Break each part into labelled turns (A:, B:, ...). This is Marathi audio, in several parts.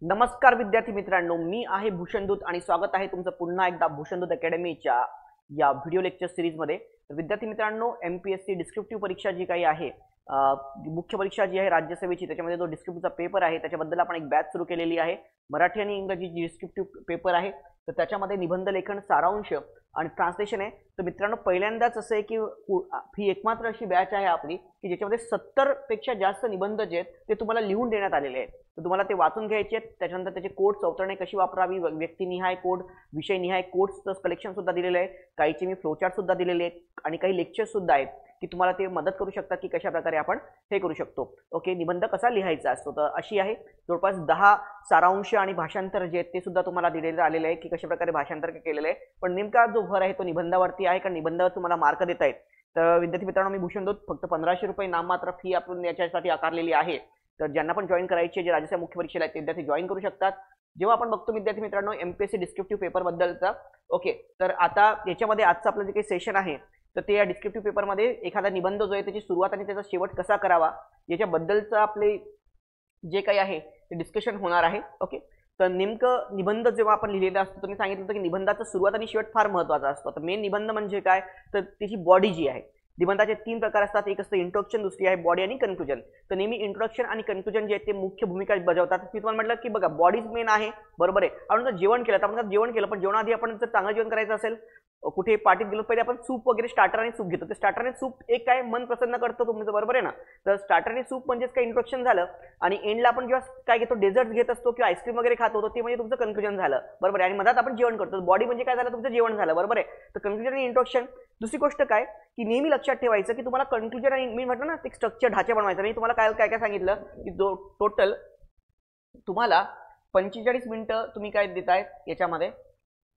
A: नमस्कार विद्यार्थी मित्रांनो, मी आहे भूषणदूत आणि स्वागत आहे तुमचं पुन्हा एकदा भूषणदूत अकॅडमीच्या या व्हिडिओ लेक्चर सिरीजमध्ये। तर विद्यार्थी मित्रांनो, एमपीएससी डिस्क्रिप्टिव्ह परीक्षा जी काही आहे, मुख्य परीक्षा जी आहे राज्यसेवेची, त्याच्यामध्ये जो डिस्क्रिप्टिव्हचा पेपर आहे त्याच्याबद्दल आपण एक बॅच सुरू केलेली आहे। मराठी आणि इंग्रजी डिस्क्रिप्टिव्ह पेपर आहे, तर त्याच्यामध्ये निबंध लेखन, सारांश आणि ट्रान्सलेशन आहे। तर मित्रांनो, पहिल्यांदाच असं आहे की ही एकमात्र अशी बॅच आहे आपली की ज्याच्यामध्ये 70 पेक्षा जास्त निबंध जे आहेत ते तुम्हाला लिहून देण्यात आलेले आहेत। तर तुम्हाला ते वाचून घ्यायचे आहेत, त्याच्यानंतर त्याचे कोड चौतरणे कशी वापरावी, व्यक्तिनिहाय कोड, विषयनिहाय कोड्सचं कलेक्शन सुद्धा दिलेलं आहे, काहीचे मी फ्लोचार्ट सुद्धा दिलेले आहेत आणि काही लेक्चर्स सुद्धा आहेत की तुम्हाला ते मदत करू शकतात की कशा प्रकारे आपण हे करू शकतो। ओके, निबंध कसा लिहायचा असतो, तर अशी आहे जवळपास 10 सारांश आणि भाषांतर जे आहेत ते सुद्धा तुम्हाला दिलेलं आलेलं आहे की कशा प्रकारे भाषांतर केलेलं आहे। पण नेमका जो भर आहे तो निबंधावरती आहे, कारण निबंधावर तुम्हाला मार्क देता आहेत। तर विद्यार्थी मित्रांनो, मी भूषणदूत फक्त 1500 रुपये नाममात्र फी आपण याच्यासाठी आकारलेली आहे। तर ज्यांना पण जॉईन करायचे, जे राज्याच्या मुख्य परीक्षेला आहेत ते विद्यार्थी जॉईन करू शकतात। जेव्हा आपण बघतो विद्यार्थी मित्रांनो एमपीएससी डिस्क्रिप्टिव्ह पेपर बद्दलचा, ओके, तर आता याच्यामध्ये आजचं आपलं जे काही सेशन आहे तर ते या डिस्क्रिप्टिव्ह पेपरमध्ये एखादा निबंध जो आहे त्याची सुरुवात आणि त्याचा शेवट कसा करावा याच्याबद्दलचं आपले जे काही आहे ते डिस्कशन होणार आहे। ओके, तर नेमकं निबंध जेव्हा आपण लिहिलेला असतो, तुम्ही सांगितलं होतं की निबंधाचा सुरुवात आणि शेवट फार महत्त्वाचा असतो। तर मेन निबंध म्हणजे काय, तर त्याची बॉडी जी आहे, निबंधाचे 3 प्रकार असतात, एक असतं इंट्रोडक्शन, दुसरी आहे बॉडी आणि कन्क्लुजन। तर नेहमी इंट्रोडक्शन आणि कन्क्लुजन जे आहेत ते मुख्य भूमिका बजावतात। मी तुम्हाला म्हटलं की बघा, बॉडीज मेन आहे, बरोबर आहे। आपण जर जेवण केलं तर आपण जेवण केलं, पण जेवणाआधी आपण जर चांगलं जेवण करायचं असेल, कुठे पार्टीत गेलो पहिले आपण सूप वगैरे स्टार्टर आणि सूप घेतो। ते स्टार्टर आणि सूप एक काय मन प्रसन्न करतो तुमचं, बरोबर आहे ना। तर स्टार्टर आणि सूप म्हणजेच काय इंट्रोडक्शन झालं, आणि एंडला आपण जेव्हा काय घेतो, डेझर्ट घेत असतो किंवा आईस्क्रीम वगैरे खात होतो, ते म्हणजे तुमचं कन्क्लुजन झालं, बरोबर आहे। आणि मधात आपण जेवण करतो, बॉडी म्हणजे काय झालं, तुमचं जेवण झालं, बरोबर आहे। तर कन्क्लुजन आणि इंट्रोडक्शन। दुसरी गोष्ट काय की नेहमी लक्षात ठेवायचं की तुम्हाला कन्क्लुजन आणि मी म्हटलं ना एक स्ट्रक्चर ढाचा बनवायचा। मी तुम्हाला काय काय सांगितलं की जो टोटल तुम्हाला 45 मिनिटं तुम्ही काय देताय याच्यामध्ये,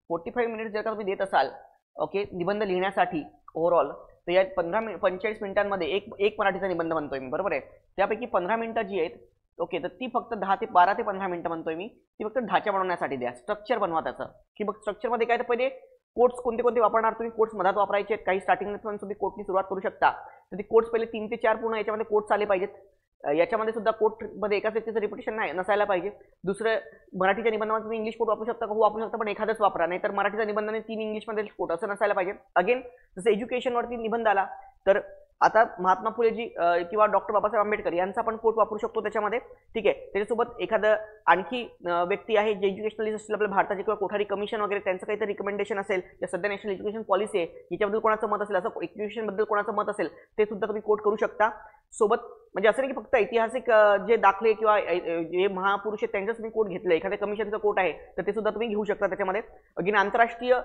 A: 45 मिनिट्स जर का तुम्ही देत असाल, ओके, निबंध लिहिण्यासाठी ओव्हरऑल, तर या 45 मिनिटांमध्ये एक मराठीचा निबंध म्हणतोय मी, बरोबर आहे। त्यापैकी 15 मिनिटं जी आहेत, ओके, तर ती फक्त 12 ते 15 मिनिटं म्हणतोय मी, ती फक्त ढाचा बनवण्यासाठी द्या, स्ट्रक्चर बनवा त्याचं। की बघ स्ट्रक्चरमध्ये काय, तर पहिले कोट्स कोणते कोणते वापरणार तुम्ही, कोट्स मधात वापरायचे आहेत, काही स्टार्टिंगला पण तुम्ही कोटनी सुरुवात करू शकता। तर ती कोट्स पहिले 3 ते 4 पूर्ण याच्यामध्ये कोट्स आले पाहिजेत। याच्यामध्ये सुद्धा कोटमध्ये एकाच व्यक्तीचं रिपिटेशन नसायला पाहिजे। दुसरं, मराठीच्या निबंधामध्ये तुम्ही इंग्लिश कोट वापरू शकता का, हो वापरू शकता, पण एखादंच वापरा, नाही तर मराठीच्या निबंधाने 3 इंग्लिशमध्ये कोट असं नसायला पाहिजे। अगेन जसं एज्युकेशनवरती निबंध आला, तर आता महात्मा फुलेजी किंवा डॉक्टर बाबासाहेब आंबेडकर यांचा आपण कोट वापरू शकतो त्याच्यामध्ये, ठीक आहे। त्याच्यासोबत एखादं आणखी व्यक्ती आहे जे एज्युकेशनलिस्ट असतील आपल्या भारताचे, किंवा कोठारी कमिशन वगैरे त्यांचं काहीतरी रिकमेंडेशन असेल, या सध्या नॅशनल एज्युकेशन पॉलिसी आहे याच्याबद्दल कोणाचं मत असेल, असं एज्युकेशनबद्दल कोणाचं मत असेल ते सुद्धा तुम्ही कोट करू शकता सोबत। म्हणजे असं नाही की फक्त ऐतिहासिक जे दाखले किंवा जे महापुरुष आहेत त्यांचंच तुम्ही कोट घेतलं, एखाद्या कमिशनचं कोट आहे तर ते सुद्धा तुम्ही घेऊ शकता त्याच्यामध्ये। अगेन आंतरराष्ट्रीय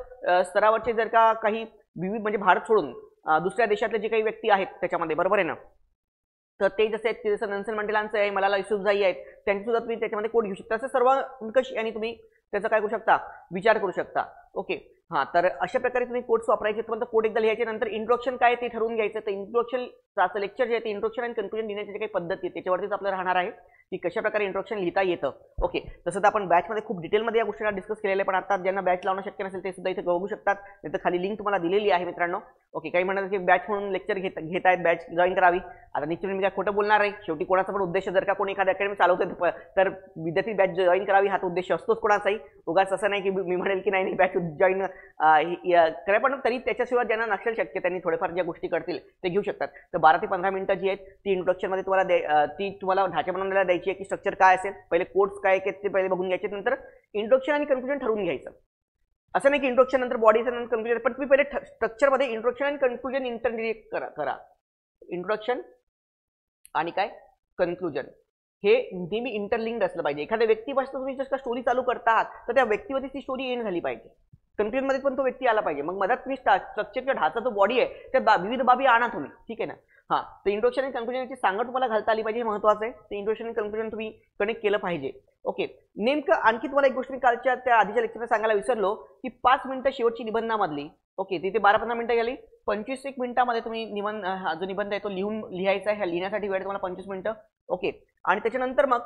A: स्तरावरचे जर का काही विविध, म्हणजे भारत सोडून दुसऱ्या देशातले जे काही व्यक्ती आहेत त्याच्यामध्ये, बरोबर आहे ना, तर ते जसे आहेत, जसं नेल्सन मंडेलांचं आहे, मलाला युसुफजाई आहेत, त्यांचे सुद्धा तुम्ही त्याच्यामध्ये कोट घेऊ शकता। असं सर्व निकष आणि तुम्ही त्याचा काय करू शकता, विचार करू शकता। ओके, हां, तर अशा प्रकारे तुम्ही कोट्स वापरायचे। पण कोट एकदा लिहायचे, नंतर इंट्रोडक्शन काय ते ठरवून घ्यायचं। तर इंट्रोडक्शनचं लेक्चर जे आहे ते इंट्रोडक्शन आणि कन्क्लुजन लिहिण्याची काही पद्धती आहे त्याच्यावरतीच आपलं राहणार आहे की कशा प्रकारे इंट्रोडक्शन लिहिता येतं। ओके, तसं तर आपण बॅचमध्ये खूप डिटेलमध्ये या गोष्टीला डिस्कस केलेलं आहे, पण आता ज्यांना बॅच लावणं शक्य नसेल ते सुद्धा इथे बघू शकतात, नाही तर खाली लिंक तुम्हाला दिलेली आहे मित्रांनो। ओके, काही म्हणतात की बॅच म्हणून लेक्चर घेत आहेत, बॅच जॉईन करावी। आता निश्चित मी काय खोटं बोलणार आहे, शेवटी कोणाचा पण उद्देश, जर का कोणी एखादी अकॅडमी चालवतोय तर विद्यार्थी बॅच जॉईन करावी हा उद्देश असतोच कोणाचाही। उगाच असं नाही की मी म्हणेल की नाही बॅच जॉईन करा, पण तरी त्याच्याशिवाय ज्यांना नसेल शक्य त्यांनी थोडेफार ज्या गोष्टी करतील ते घेऊ शकतात। तर 12 ते 15 मिनिटं जी आहेत ती इंट्रोडक्शनमध्ये तुम्हाला ढाचा बनवण्याला द्यायची आहे की स्ट्रक्चर काय असेल, पहिले कोट्स काय ते पहिले बघून घ्यायचे, नंतर इंट्रोडक्शन आणि कन्क्लुजन ठरवून घ्यायचं। असं नाही की इंट्रोडक्शन नंतर बॉडीचं नंतर कन्क्लुजन, पण तुम्ही पहिले स्ट्रक्चरमध्ये इंट्रोडक्शन आणि कन्क्लुजन इंटरलिंक करा। इंट्रोडक्शन आणि काय कन्क्लुजन हे नेहमी इंटरलिंक्ड असलं पाहिजे। एखाद्या व्यक्तीपासून तुम्ही जर का स्टोरी चालू करता आहात तर त्या व्यक्तीवरती ती स्टोरी एंड झाली पाहिजे, कन्क्लुजनमध्ये पण तो व्यक्ती आला पाहिजे। मग मधात तुम्ही स्ट्रक्चरच्या ढाचा जो बॉडी आहे त्या विविध बाबी आणा तुम्ही, ठीक आहे ना। हां, तर इंट्रोडक्शन आणि कन्क्लुजनची सांगड तुम्हाला घालता आली पाहिजे, महत्त्वाचं आहे। ते इंट्रोडक्शन आणि कन्क्लुजन तुम्ही कनेक्ट केलं पाहिजे। ओके, नेमकं आणखी तुम्हाला एक गोष्ट मी कालच्या त्या आधीच्या लेक्चरला सांगायला विसरलो की 5 मिनिटं शेवटची निबंधामधली, ओके, तिथे 12-15 मिनिटं गेली, 25 मिनिटामध्ये तुम्ही जो निबंध आहे तो लिहायचा आहे। ह्या लिहिण्यासाठी वेळ तुम्हाला 25 मिनिटं, ओके। आणि त्याच्यानंतर मग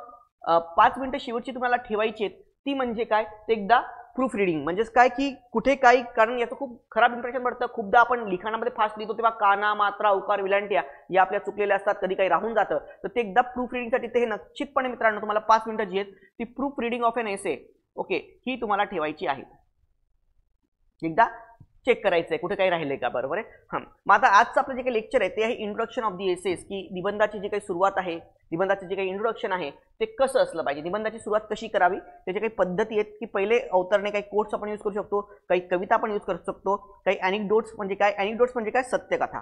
A: 5 मिनिटं शेवटची तुम्हाला ठेवायची आहेत, ती म्हणजे काय, ते एकदा प्रूफ रिडिंग म्हणजेच काय की कुठे काही, कारण याचं खूप खराब इम्प्रेशन पडतं. खूपदा आपण लिखाणामध्ये फास्ट लिहितो तेव्हा काना, मात्रा, उकार, विलांट्या या आपल्या चुकलेल्या असतात, कधी काही राहून जातं. तर ते एकदा प्रूफ रिडिंगसाठी ते हे निश्चितपणे मित्रांनो तुम्हाला 5 मिनिटं जी आहेत ती proof reading of an essay okay ही तुम्हाला ठेवायची आहे. एकदा चेक करायचंय कुठे काही राहिले का, बरोबर आहे. हां, मग आता आजचं आपलं जे काही लेक्चर आहे ते आहे इंट्रोडक्शन ऑफ दी एसेस, की निबंधाची जी काही सुरुवात आहे, निबंधाचे जे काही इंट्रोडक्शन आहे ते कसं असलं पाहिजे, निबंधाची सुरुवात कशी करावी, त्याच्या काही पद्धती आहेत की पहिले अवतरणे, काही कोट्स आपण यूज करू शकतो, काही कविता आपण यूज करू शकतो, काही अॅनिक्डोट्स म्हणजे काय, अॅनिक्डोट्स म्हणजे काय, सत्यकथा,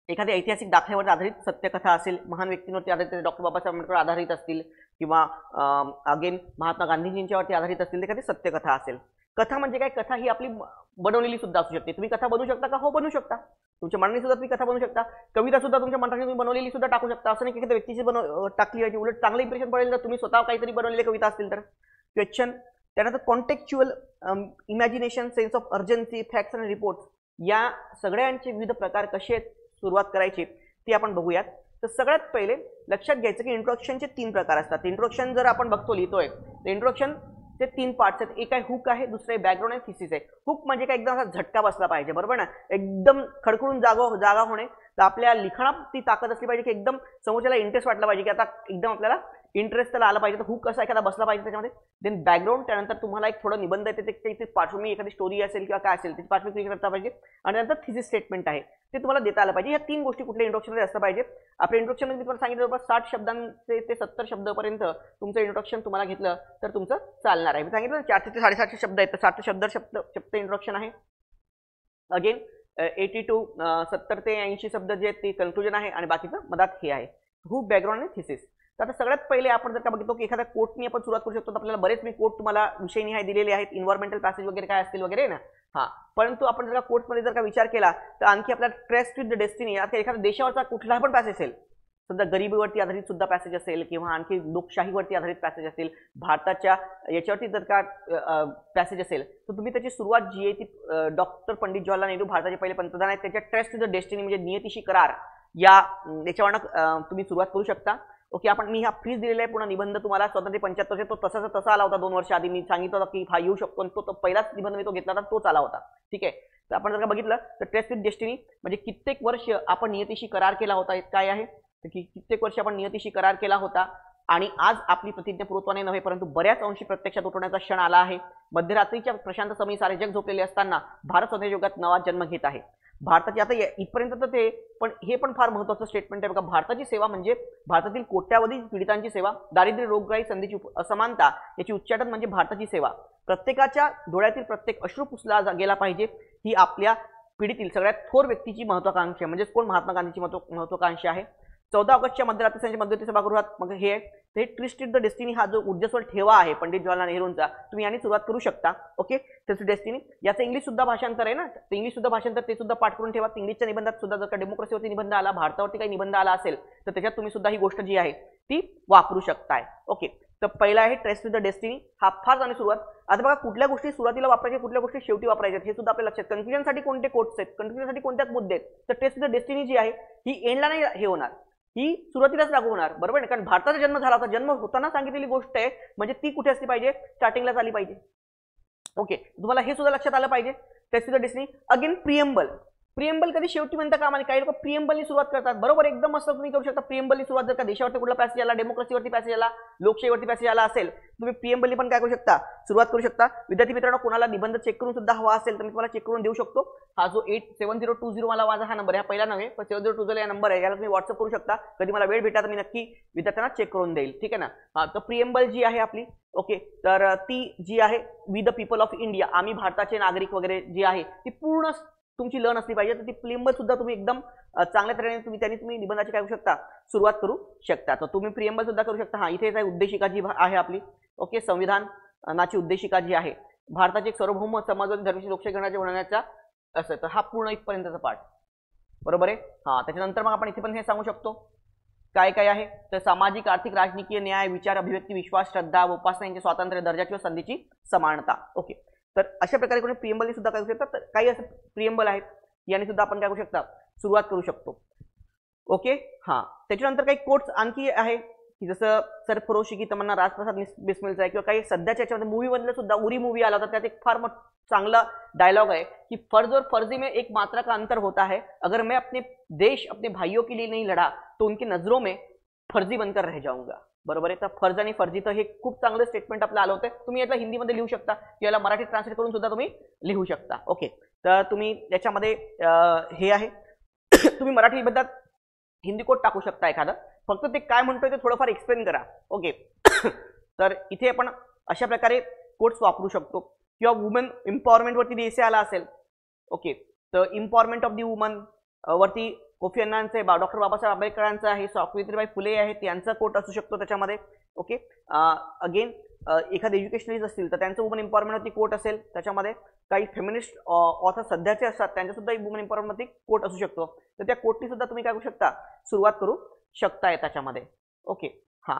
A: एखाद्या ऐतिहासिक दाखल्यावर आधारित सत्यकथा असेल, महान व्यक्तींवरती आधारित, डॉक्टर बाबासाहेब आंबेडकर आधारित असतील किंवा अगेन महात्मा गांधीजींच्यावरती आधारित असतील, ते एखादी सत्यकथा असेल. कथा म्हणजे काय, कथा ही आपली बनवलेली सुद्धा असू शकते. तुम्ही कथा बनवू शकता का, हो बनवू शकता, तुमच्या मनाने सुद्धा तुम्ही कथा बनवू शकता. कविता सुद्धा तुमच्या मनाने तुम्ही बनवलेली सुद्धा टाकू शकता. असं नाही की एखाद्या व्यक्तीची टाकली पाहिजे, उलट चांगलं इम्प्रेशन पडेल जर तुम्ही स्वतः काहीतरी बनवलेली कविता असतील तर. क्वेश्चन, त्यानंतर कॉन्टेक्च्युअल imagination, sense of urgency, facts आणि रिपोर्ट्स या सगळ्यांचे विविध प्रकार कसे आहेत, सुरुवात करायची ती आपण बघूयात. तर सगळ्यात पहिले लक्षात घ्यायचं की इंट्रोडक्शनचे 3 प्रकार असतात. इंट्रोडक्शन जर आपण बघतो लिहितोय तर इंट्रोडक्शन ते 3 पार्ट्स आहेत. एक आहे हुक आहे, दुसरं आहे बॅकग्राऊंड आणि थिसिस आहे. हुक म्हणजे काय, एकदम असा झटका बसला पाहिजे, बरोबर ना, एकदम खडखडून जागा होणे. तर आपल्या लिखाणात ती ताकद असली पाहिजे की एकदम समोरच्याला इंटरेस्ट वाटला पाहिजे की आता एकदम आपल्याला इंटरेस्ट त्याला आला पाहिजे. तर हुक कसा एखादा बसला पाहिजे त्याच्यामध्ये. देन बॅकग्राऊंड, त्यानंतर तुम्हाला एक थोडं निबंध येते त्याची पार्श्वभूमी, एखादी स्टोरी असेल किंवा काय असेल त्याची पार्श्वभूमी करता पाहिजे. आणि नंतर थिसिस स्टेटमेंट आहे ते तुम्हाला देता आलं पाहिजे. या 3 गोष्टी कुठल्या इंट्रोडक्शनमध्ये असल्या पाहिजे. आपल्या इंट्रोडक्शनमध्ये मी तुम्हाला सांगितलं जवळपास 60 शब्दांचे ते 70 शब्दापर्यंत तुमचं इंट्रोडक्शन तुम्हाला घेतलं तर तुमचं चालणार आहे. मी सांगितलं 400 ते 750 शब्द आहेत, तर 60 शब्द इंट्रोडक्शन आहे. अगेन 80 to 70 ते 80 शब्द जे आहेत ते कन्क्लुजन आहे आणि बाकीचं मधात हे आहे हुक, बॅकग्राऊंड आणि थिसिस. तर आता सगळ्यात पहिले आपण जर का बघितलं की एखाद्या कोटनी आपण सुरुवात करू शकतो, तर आपल्याला बरेच मी कोट तुम्हाला विषयनिहाय दिलेले आहेत, इन्व्हायरमेंटल पॅसेज वगैरे काय असतील वगैरे ना. हां, परंतु आपण जर का कोटमध्ये जर का विचार केला तर आणखी आपल्याला ट्रेस्ट विथ द डेस्टिनी, आता एखाद्या देशावरचा कुठलाही पण पॅसेज असेल, समजा गरिबीवरती आधारित सुद्धा पॅसेज असेल किंवा आणखी लोकशाहीवरती आधारित पॅसेज असेल, भारताच्या याच्यावरती जर का पॅसेज असेल, तर तुम्ही त्याची सुरुवात जी आहे ती डॉक्टर पंडित जवाहरलाल नेहरू भारताचे पहिले पंतप्रधान आहेत त्याच्या ट्रेस्ट टू द डेस्टिनी म्हणजे नियतीशी करार या याच्यावरनं तुम्ही सुरुवात करू शकता. ओके, आपण मी हा फ्रीज दिलेला आहे. पुन्हा निबंध तुम्हाला 1775 तो तसा आला होता 2 वर्ष आधी. मी सांगितलं होतं की हा येऊ शकतो आणि तो पहिलाच निबंध मी तो घेतला होता, तोच आला होता. ठीक आहे, तर आपण जर का बघितलं तर ट्रेस्ट विथ डेस्टिनी म्हणजे कित्येक वर्ष आपण नियतीशी करार केला होता. काय आहे तर की कित्येक वर्ष आपण नियतीशी करार केला होता आणि आज आपली प्रतिज्ञा पूर्वत्वाने नव्हे परंतु बऱ्याच अंशी प्रत्यक्षात उठवण्याचा क्षण आला आहे. मध्यरात्रीच्या प्रशांत समयी सारे जग झोपलेले असताना भारत स्वतंत्र युगात नवा जन्म घेत आहे. भारताची आता इथपर्यंत तर ते पण हे पण फार महत्त्वाचं स्टेटमेंट आहे बघा. भारताची सेवा म्हणजे भारतातील कोट्यावधी पीडितांची सेवा, दारिद्र्य, रोगराई, संधीची असमानता याची उच्चाटन म्हणजे भारताची सेवा. प्रत्येकाच्या डोळ्यातील प्रत्येक अश्रू पुसला गेला पाहिजे ही आपल्या पिढीतील सगळ्यात थोर व्यक्तीची महत्वाकांक्षा म्हणजे कोण, महात्मा गांधीची महत्वाकांक्षा आहे. 14 ऑगस्टच्या मध्यरात्री मध्यवर्ती सभागृहात मग हे ट्विस्ट द डेस्टिनी हा जो ऊर्जस्वल ठेवा आहे पंडित जवाहरलाल नेहरूंचा, तुम्ही याने सुरुवात करू शकता. ओके, ट्विस्ट डेस्टिनी याचं इंग्लिश सुद्धा भाषांतर आहे ना, ते इंग्लिश सुद्धा भाषांतर ते सुद्धा पाठ करून ठेवा. इंग्लिशच्या निबंधात सुद्धा जर का डेमोक्रेसीवरती निबंध आला, भारतावरती काही निबंध आला असेल तर त्याच्यात तुम्ही सुद्धा ही गोष्ट जी आहे ती वापरू शकताय. ओके, तर पहिला आहे ट्रेस्ट टू द डेस्टिनी, हा फार चांगली सुरुवात. आता बघा कुठल्या गोष्टी सुरुवातीला वापरायच्या, कुठल्या गोष्टी शेवटी वापरायच्या हे सुद्धा आपल्या लक्षात. कन्फ्युजनसाठी कोणते कोट्स आहेत, कन्फ्युजनसाठी कोणत्याच मुद्दे आहेत, तर ट्रेस्ट टू द डेस्टिनी जी आहे ही एंडला नाही हे होणार, ही सुरुवातीलाच लागू होणार, बरोबर आहे. कारण भारताचा जन्म झाला होता, जन्म होताना सांगितलेली गोष्ट आहे म्हणजे ती कुठे असली पाहिजे, स्टार्टिंगलाच आली पाहिजे. ओके, तुम्हाला हे सुद्धा लक्षात आलं पाहिजे. Tryst to the destiny. Again preamble, preamble कधी शेवटी म्हणता कामा नये. काही लोक प्रिएम्बलनी सुरुवात करतात, बरोबर, एकदम मस्त तुम्ही करू शकता. प्रिएम्बलनी सुरुवात जर का देशावरती कुठला पॅसेज आला, डेमोक्रेसीवरती पॅसेज आला, लोकशाहीवरती पॅसेज आला असेल, तुम्ही प्रिएम्बलनी पण काय करू शकता, सुरुवात करू शकता. विद्यार्थी मित्रांनो, कोणाला निबंध चेक करून सुद्धा हवा असेल तर मी तुम्हाला चेक करून देऊ शकतो. हा जो 87020 मला माझा हा नंबर आहे, हा पहिला नव्हे पण 7020 या नंबर आहे, याला तुम्ही व्हॉट्सअप करू शकता. कधी मला वेळ भेटला तर मी नक्की विद्यार्थ्यांना चेक करून देईल. ठीक आहे ना. हा, तर प्रिएम्बल जी आहे आपली, ओके, तर ती जी आहे we the people of India, आम्ही भारताचे नागरिक वगैरे जी आहे ती पूर्ण तुमची लर्न असली पाहिजे. तर ती प्रिएम्बल सुद्धा तुम्ही एकदम चांगल्या तऱ्हेने तुम्ही निबंधाची काय करू शकता, सुरुवात करू शकता. तर तुम्ही प्रिएम्बल सुद्धा करू शकता. हा, इथे उद्देशिका जी आहे आपली, ओके, संविधानाची उद्देशिका जी आहे, भारताचे एक सार्वभौम समाजवादी धर्माची लोकशाही करण्याच्या होण्याचा असं, तर हा पूर्ण इथपर्यंतचा पाठ, बरोबर आहे. हा, त्याच्यानंतर मग आपण इथे पण हे सांगू शकतो काय काय आहे, तर सामाजिक, आर्थिक, राजकीय न्याय, विचार, अभिव्यक्ती, विश्वास, श्रद्धा, उपासना यांचे स्वातंत्र्य, दर्जा किंवा संधीची समानता. ओके, तर अशा प्रकारे कोणी प्रिएम्बलनी सुद्धा काय करू शकतात, तर काही असं प्रिएम्बल आहेत याने सुद्धा आपण काय करू शकता, सुरुवात करू शकतो. ओके, हां, त्याच्यानंतर काही कोट्स आणखी आहे, की जसं सरफरोशी की तमन्ना राजप्रसाद बिस्मिलचा आहे किंवा काही सध्याच्या याच्यामध्ये मूवी मधलं सुद्धा उरी मूवी आला होता, त्यात एक फार चांगला डायलॉग है कि फर्ज और फर्जी में एक मात्रा का अंतर होता है, अगर मैं अपने देश अपने भाइयों के लिए नहीं लड़ा तो उनकी नजरों में फर्जी बनकर रह जाऊंगा. बरोबर आहे. तर फर्ज आणि फर्जी तर हे खूप चांगलं स्टेटमेंट आपलं आलं होतं. तुम्ही याला हिंदीमध्ये लिहू शकता किंवा याला मराठी ट्रान्सलेट करून सुद्धा तुम्ही लिहू शकता. ओके, तर तुम्ही याच्यामध्ये हे आहे तुम्ही मराठी बद्दल हिंदी कोट टाकू शकता एखादं, फक्त ते काय म्हणतोय ते थोडंफार एक्सप्लेन करा. ओके, तर इथे आपण अशा प्रकारे कोट्स वापरू शकतो किंवा वुमन एम्पॉवरमेंट वरती एसे आला असेल. ओके, तर एम्पॉवरमेंट ऑफ दी वुमन वरती कोफी अन्नांचे डॉक्टर बाबासाहेब आंबेडकरांचा आहे, सावित्रीबाई फुले आहेत यांचा कोट असू शकतो त्याच्यामध्ये. ओके, अगेन एखादे एज्युकेशनलिस्ट असतील तर त्यांचं वुमन एम्पॉवरमेंटवरती कोट असेल. त्याच्यामध्ये काही फेमिनिस्ट ऑथर सध्याचे असतात त्यांच्या सुद्धा वुमन एम्पॉवरमेंटवरती कोट असू शकतो. तर त्या कोटनी सुद्धा तुम्ही काय करू शकता, सुरुवात करू शकताय त्याच्यामध्ये. ओके, हां,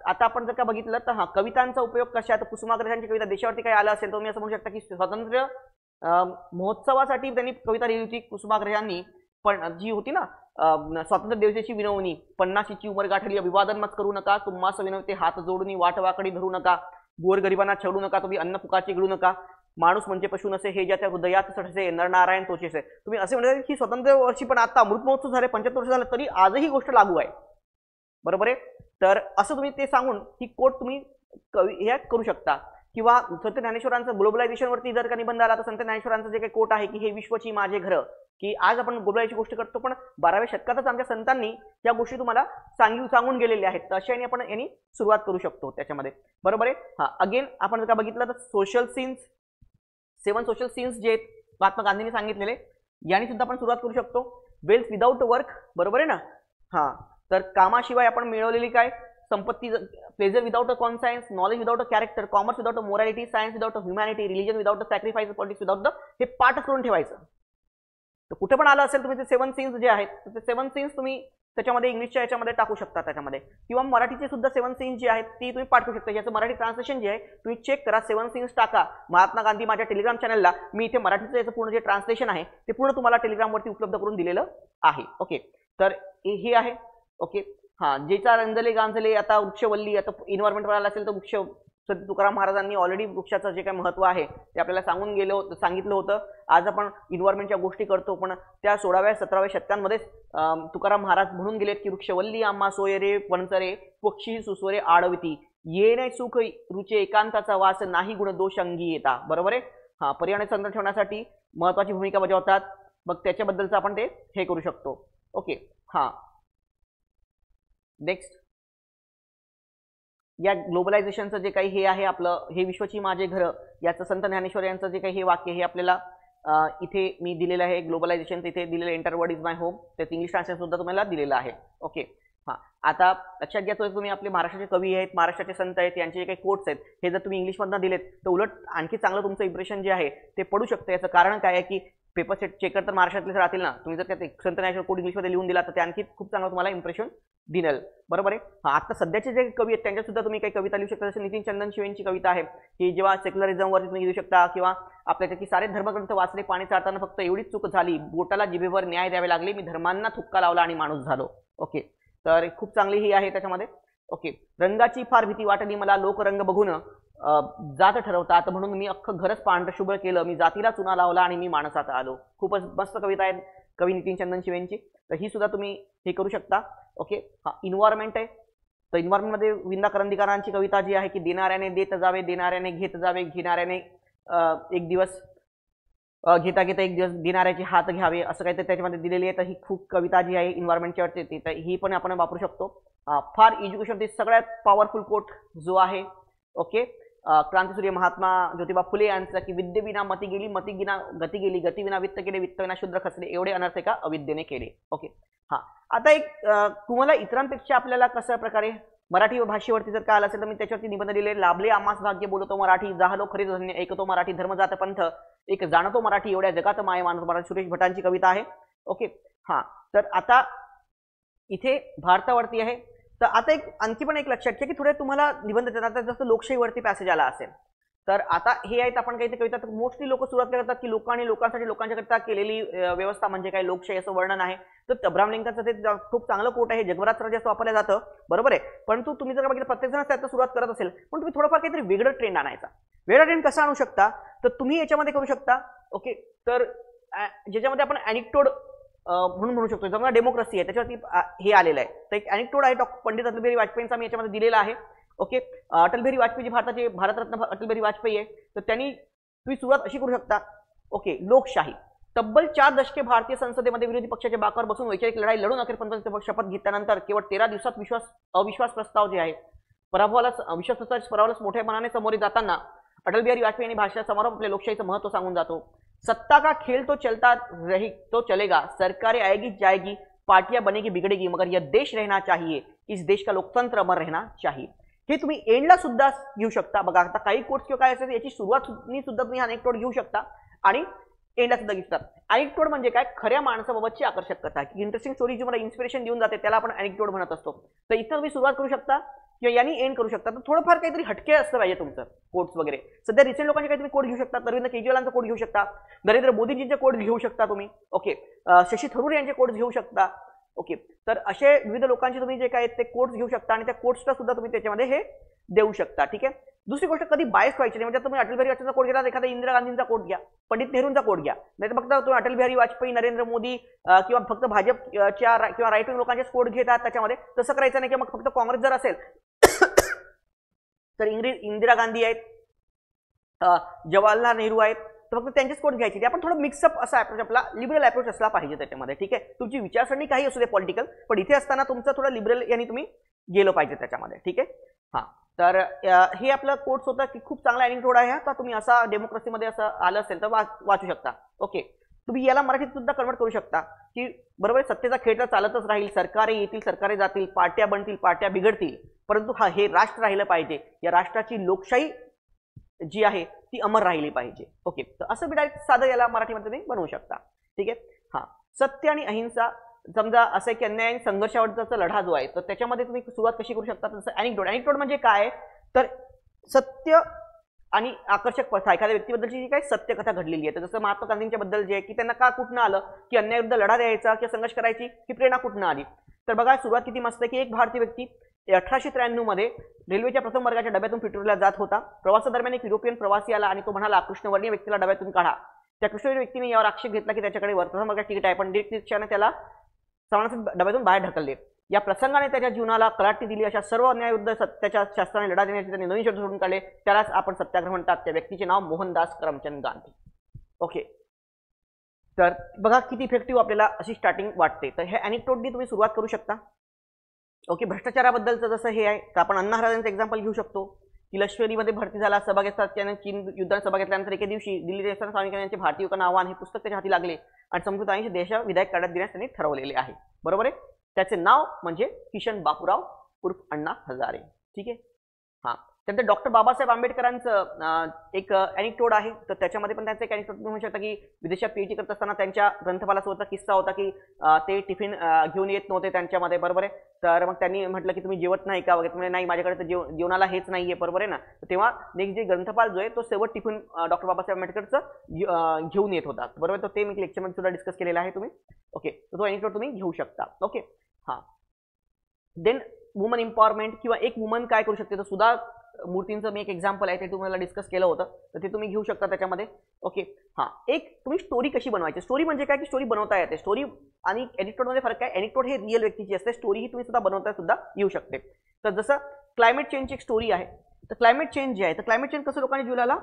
A: आता आपण जर का बघितलं तर हां, कवितांचा उपयोग कशा, तर कुसुमाग्रजांची कविता देशावरती काय आलं असेल तर तुम्ही असं म्हणू शकता की स्वातंत्र्य महोत्सवासाठी त्यांनी कविता लिहिली होती कुसुमाग्रजांनी, पण जी होती ना स्वातंत्र्य दिवसाची विनवणी, 50ची उमर गाठली अभिवादन मत करू नका, तुम्हास विनवते हात जोडून वाटवाकडी धरू नका, गोरगरिबांना छळू नका, तुम्ही अन्न फुकाची गिळू नका, माणूस म्हणजे पशु नसे हे ज्याच्या हृदयात सटसे नरनारायण तोचेसे. तुम्ही असे म्हणता की स्वातंत्र्य वर्षी पण आता अमृत महोत्सव झाले 75 वर्ष झालं तरी आजही गोष्ट लागू आहे. बरोबर आहे. तर असं तुम्ही ते सांगून ही कोट तुम्ही हे करू शकता. किंवा संत ज्ञानेश्वरांचं ग्लोबलायझेशनवरती जर का निबंध आला तर संत ज्ञानेश्वरांचं जे काही कोट आहे की हे विश्वची माझे घर, की आज आपण ग्लोबलायझेशनची गोष्ट करतो पण 12व्या शतकातच आमच्या संतांनी या गोष्टी तुम्हाला सांगून गेलेल्या आहेत. तर अशाने आपण यांनी सुरुवात करू शकतो त्याच्यामध्ये. बरोबर आहे. हां, अगेन आपण जर का बघितलं तर सोशल सीन्स, 7 सोशल सीन्स जे महात्मा गांधींनी सांगितलेले यांनी सुद्धा आपण सुरुवात करू शकतो. वेल्थ विदाउट वर्क, बरोबर आहे ना. हां, तर कामाशिवाय आपण मिळवलेली काय संपत्ती, pleasure without a conscience, knowledge without a character, commerce without a morality, science without a humanity, religion without a sacrifice, politics without the, हे पाठ करून ठेवायचं. तर कुठे पण आलं असेल तुम्ही ते 7 सीन्स जे आहेत ते 7 सीन्स तुम्ही त्याच्यामध्ये इंग्लिशच्या याच्यामध्ये टाकू शकता त्याच्यामध्ये, किंवा मराठीचे सुद्धा 7 सीन्स जे आहेत ती तुम्ही पाठ करू शकता. याचं मराठी ट्रान्सलेशन जे आहे तुम्ही चेक करा, 7 सीन्स टाका महात्मा गांधी माझ्या टेलिग्राम चॅनलला. मी इथे मराठीचं याचं पूर्ण जे ट्रान्सलेशन आहे ते पूर्ण तुम्हाला टेलिग्रामवरती उपलब्ध करून दिलेलं आहे. ओके, तर हे आहे. ओके, हां, जेचा रंजले गांजले, आता वृक्षवल्ली, आता इन्व्हायरमेंटवर आला असेल तर वृक्ष, संत तुकाराम महाराजांनी ऑलरेडी वृक्षाचं जे काही महत्त्व आहे ते आपल्याला सांगितलं होतं. आज आपण इन्व्हायरमेंटच्या गोष्टी करतो पण त्या 16व्या 17व्या शतकांमध्ये तुकाराम महाराज म्हणून गेलेत की वृक्षवल्ली आम्हा सोयरे वनचरे, पक्षी सुस्वरे आडविती, येणे सुख रुचे एकांताचा वास, नाही गुण दोष अंगी येता. बरोबर आहे. हां, पर्यावरण संरक्षण ठेवण्यासाठी महत्त्वाची भूमिका बजावतात. मग त्याच्याबद्दलचं आपण ते हे करू शकतो. ओके, हां, नेक्स्ट या ग्लोबलायझेशनचं जे काही हे आहे आपलं, हे विश्वची माझे घर याचं संत ज्ञानेश्वर यांचं जे काही हे वाक्य हे आपल्याला इथे मी दिलेलं आहे. ग्लोबलायझेशन इथे दिलेलं enter word is my home, त्याचं इंग्लिश ट्रान्सलेशन सुद्धा तुम्हाला दिलेलं आहे. ओके, हां, आता लक्षात घ्या तुम्ही आपले महाराष्ट्राचे कवी आहेत, महाराष्ट्राचे संत आहेत, यांचे जे काही कोट्स आहेत हे जर तुम्ही इंग्लिशमधनं दिलेत तर उलट आणखी चांगलं तुमचं इम्प्रेशन जे आहे ते पडू शकतं. याचं कारण काय आहे की पेपर सेट चेकर तर महाराष्ट्रातलेच राहतील ना. तुम्ही जर का संत ज्ञानेश्वर कोट इंग्लिशमध्ये लिहून दिला तर ते आणखी खूप चांगलं तुम्हाला इम्प्रेशन दिनेल. बरोबर आहे. हां, आता सध्याचे जे कवी आहेत त्यांच्या सुद्धा तुम्ही काही कविता लिहू शकता. जसे नितीन चंदन शिवेंची कविता आहे की जेव्हा सेक्युलरिझमवरती तुम्ही लिहू शकता, किंवा आपल्याच्या की सारे धर्मग्रंथ वाचले पाणी चालताना फक्त एवढीच चूक झाली, बोटाला जिभेवर न्याय द्यावे लागले, मी धर्मांना थुक्का लावला आणि माणूस झालो. ओके, तर खूप चांगली ही आहे त्याच्यामध्ये. ओके, रंगाची फार भीती वाटली मला, लोक रंग बघून जात ठरवतात, म्हणून मी अख्खं घरच पांढरं शुभ्र केलं, मी जातीला चुना लावला आणि मी माणसात आलो. खूपच मस्त कविता आहे कवी नितीन चंदन शिवेंची. तर ही सुद्धा तुम्ही हे करू शकता. ओके, हा इन्व्हायरमेंट आहे. तर इन्व्हायरमेंटमध्ये विंदा करंदीकरांची कविता जी आहे की देणाऱ्याने देत जावे, देणाऱ्याने घेत जावे, घेणाऱ्याने एक दिवस घेता घेता एक दिवस देणाऱ्याचे हात घ्यावे, असं काहीतरी त्याच्यामध्ये दिलेली आहे. तर ही खूप कविता जी आहे इन्व्हायरमेंटच्या वरती तर ही पण आपण वापरू शकतो. फार एज्युकेशन सगळ्यात पॉवरफुल कोट जो आहे. ओके, क्रांतिसूर्य महात्मा ज्योतिबा फुले यांचा की विद्येविना मती गेली, मती विना गती गेली, गती विना वित्त केले, वित्त विना शूद्र खचले, एवढे अनर्थ एका अविद्येने केले. ओके, हां, आता एक तुम्हाला इतरांपेक्षा आपल्याला कशा प्रकारे मराठी भाषेवरती जर का आलं असेल तर मी त्याच्यावरती निबंध दिले. लाभले आम्हास भाग्य बोलतो मराठी, जाहलो खरे धन्य ऐकतो मराठी, धर्म जात पंथ एक जाणतो मराठी, एवढ्या जगात माय मानतो मराठी. सुरेश भटांची कविता आहे. ओके, हां, तर आता इथे भारतावरती आहे. तर आता एक आणखी पण एक लक्षात घ्या की थोडे तुम्हाला निबंध देतात जसं लोकशाहीवरती पॅसेज आला असेल तर आता हे आहेत आपण काही कविता, मोस्टली लोक सुरुवात करतात की लोकांनी लोकांसाठी लोकांच्याकरता केलेली व्यवस्था म्हणजे काय लोकशाही असं वर्णन आहे. तर अब्राहम लिंकनचं ते खूप चांगलं कोट आहे, जगभरात सर्वात जास्त वापरलं जातं, बरोबर आहे. परंतु तुम्ही जर बघितलं प्रत्येक जण त्यात सुरुवात करत असेल, पण तुम्ही थोडंफार काहीतरी वेगळं ट्रेंड आणायचा. वेगळा ट्रेंड कसा आणू शकता, तर तुम्ही याच्यामध्ये करू शकता. ओके, तर ज्याच्यामध्ये आपण अॅनिक्टोड म्हणून म्हणू शकतो, जर डेमोक्रेसी आहे त्याच्यावरती हे आलेलं आहे. तर एक अॅनिक्टोड आहे पंडित अटल बिहारी वाजपेयींचा, मी याच्यामध्ये दिलेला आहे. ओके, अटल बिहारी वाजपेयी जे भारतरत्न अटल बिहारी वाजपेयी आहे, तर त्यांनी तुम्ही सुरुवात अशी करू शकता. ओके, लोकशाही. तब्बल 4 दशके भारतीय संसदेमध्ये विरोधी पक्षाच्या बाकावर बसून वैचारिक लढाई लढून अखेर शपथ घेतल्यानंतर केवळ 13 दिवसात अविश्वास प्रस्ताव जे आहे विश्वास प्रस्तावाच्या पराभवाला मोठ्यापणाने सामोरे जाताना अटल बिहारी वाजपेयी यांनी भाषणाच्या समारोप आपल्या लोकशाहीचं महत्व सांगून जातो. सत्ता का खेल तो चलता रही तो चलेगा, सरकारें आएगी जाएगी, पार्टियां बनेगी बिगड़ेगी, मगर यह देश रहना चाहिए, इस देश का लोकतंत्र अमर रहना चाहिए. हे तुम्ही एंडला सुद्धा घेऊ शकता. बघा आता काही कोट्स किंवा काय असेल याची सुरुवात सुद्धा तुम्ही अनेक्टोड घेऊ शकता आणि एंडला सुद्धा घेऊ शकता. अनेक्टोड म्हणजे काय, खऱ्या माणसाबाबतची आकर्षक कथा, की इंटरेस्टिंग स्टोरी जी मला इन्स्पिरेशन देऊन जाते त्याला आपण अनेक्टोड म्हणत असतो. तर इथं तुम्ही सुरुवात करू शकता किंवा यांनी एंड करू शकता. तर थोडंफार काहीतरी हटके असलं पाहिजे तुमचं कोट्स वगैरे. सध्या रिसेंट लोकांचे काहीतरी कोड घेऊ शकता, अरविंद केजरीवालांचा कोड घेऊ शकता, नरेंद्र मोदीजींचे कोड घेऊ शकता तुम्ही. ओके, शशी थरूर यांचे कोड्स घेऊ शकता. ओके, तर असे विविध लोकांचे तुम्ही जे काय ते कोड्स घेऊ शकता आणि त्या कोड्सला सुद्धा तुम्ही त्याच्यामध्ये हे देऊ शकता. ठीक आहे. दुसरी गोष्ट, कधी बायस व्हायची नाही. म्हणजे तुम्ही अटल बिहारी वाजपेयीचा कोड घेतला, एखादा इंदिरा गांधींचा कोड घ्या, पंडित नेहरूंचा कोड घ्या, नाही तर फक्त तुम्ही अटल बिहारी वाजपेयी, नरेंद्र मोदी किंवा फक्त भाजपच्या किंवा राईट विंग लोकांचे कोड घेतात त्याच्यामध्ये. तसं करायचं नाही. किंवा मग फक्त काँग्रेस जर असेल तर इंदिरा गांधी आहेत, जवाहरलाल नेहरू आहेत, तर फक्त त्यांचेच कोड घ्यायचे. आपण थोडं मिक्सअप असा अप्रोच, आपला लिबरल अप्रोच असला पाहिजे त्याच्यामध्ये. ठीक आहे, तुमची विचारसरणी काही असू दे पॉलिटिकल, पण इथे असताना तुमचं थोडं लिबरल यांनी तुम्ही गेलं पाहिजे त्याच्यामध्ये. ठीक आहे. हां, तर हे आपलं कोट्स होतं की खूप चांगला अॅनिक्टोड आहे. तर तुम्ही असा डेमोक्रेसीमध्ये असं आलं असेल तर वाचू शकता. ओके, तुम्ही याला मराठीत सुद्धा कन्वर्ट करू शकता की बरोबर सत्तेचा खेळ तर चालतच राहील, सरकारे येतील सरकारे जातील, पार्ट्या बनतील पार्ट्या बिघडतील, परंतु हे राष्ट्र राहिलं पाहिजे, या राष्ट्राची लोकशाही जी आहे ती अमर राहिली पाहिजे. ओके, तर असं मी डायरेक्ट साधं याला मराठीमध्ये तुम्ही बनवू शकता. ठीक आहे. हां, सत्य आणि अहिंसा. समजा असं आहे की अन्याय आणि संघर्षावरचा लढा जो आहे तर त्याच्यामध्ये तुम्ही सुरुवात कशी करू शकता. तसं अॅनिक्टोड म्हणजे काय, तर सत्य आणि आकर्षक कथा, एखाद्या व्यक्तीबद्दलची जी काही सत्य कथा घडलेली आहे. तर जसं महात्मा गांधींच्या बद्दल जे आहे की त्यांना का कुठनं आलं की अन्यायाविरुद्ध लढा द्यायचा किंवा संघर्ष करायची ही प्रेरणा कुठनं आली. तर बघा सुरुवात किती मस्त आहे की एक भारतीय व्यक्ती 1893 मध्ये रेल्वेच्या प्रथम वर्गाच्या डब्यातून फिटवला जात होता. प्रवासादरम्यान एक युरोपियन प्रवासी आला आणि तो म्हणाला, कृष्णवर्णीय व्यक्तीला डब्यातून काढा. त्या कृष्णवर्णीय व्यक्तीने यावर आक्षेप घेतला की त्याच्याकडे प्रथम वर्गाची तिकीट आहे, पण रिक्षाने त्याला डब्यातून बाहेर ढकलले. या प्रसंगाने त्याच्या जीवनाला कलाटणी दिली. अशा सर्व अन्यायाविरुद्ध सत्याच्या शास्त्राने लढा देण्याचे त्यांनी नवीन शब्द शोधून काढले, त्यालाच आपण सत्याग्रह म्हणतात. त्या व्यक्तीचे नाव मोहनदास करमचंद गांधी. ओके, तर बघा किती इफेक्टिव्ह आपल्याला अशी स्टार्टिंग वाटते. तर हे अॅनिक्टोडनी तुम्ही सुरुवात करू शकता. ओके, भ्रष्टाचाराबद्दलचं जसं हे आहे तर आपण अण्णा हजारेंचं एक्झाम्पल घेऊ शकतो की लष्करीमध्ये भरती झाला, सहभाग घेतला, त्याने चीन युद्धात सहभाग घेतल्यानंतर एके दिवशी दिल्ली देवस्थान स्वामी यांचे भारतीय युवकांना आव्हान हे पुस्तक त्याच्या हाती लागले आणि समृद्ध ऐंशी देश विधायक काढत देण्यास त्यांनी ठरवलेले आहे. बरोबर आहे. त्याचे नाव म्हणजे किशन बापूराव उर्फ अण्णा हजारे. ठीक आहे. हां, त्यानंतर डॉक्टर बाबासाहेब आंबेडकरांचं एक अॅनिक्टोड आहे. तर त्याच्यामध्ये पण त्यांचं एक अॅनिक्टोड म्हणू शकता की विदेशात पीएचडी करत असताना त्यांच्या ग्रंथपालासोबतचा किस्सा होता की ते टिफिन घेऊन येत नव्हते त्यांच्यामध्ये. बरोबर आहे. तर मग त्यांनी म्हटलं की तुम्ही जेवत नाही का वगैरे, म्हणजे नाही माझ्याकडे तर जेवणाला हेच नाहीये. बरोबर आहे ना. तेव्हा नेक्स्ट जे ग्रंथपाल जो आहे तो शेवट टिफिन डॉक्टर बाबासाहेब आंबेडकरचं घेऊन येत होता. बरोबर, तर ते मी लेक्चरमध्ये सुद्धा डिस्कस केलेलं आहे तुम्ही. ओके, तर तो अॅनिक्टोड तुम्ही घेऊ शकता. ओके. हां, देन वुमन एम्पॉवरमेंट किंवा एक वुमन काय करू शकते, तर सुद्धा मूर्तींचं मी एक एक्झाम्पल आहे ते तुम्हाला डिस्कस केलं होतं, तर ते तुम्ही घेऊ शकता त्याच्यामध्ये. ओके. हां, एक तुम्ही स्टोरी कशी बनवायची. स्टोरी म्हणजे काय की स्टोरी बनवता येते. स्टोरी आणि एनिक्टोडमध्ये फरक काय, एनिक्टोड हे रिअल व्यक्तीची असते, स्टोरी ही तुम्ही सुद्धा बनवता सुद्धा येऊ शकते. तर जसं क्लायमेट चेंजची एक स्टोरी आहे. तर क्लायमेट चेंज जे आहे तर क्लायमेट चेंज कसं लोकांनी जीवनाला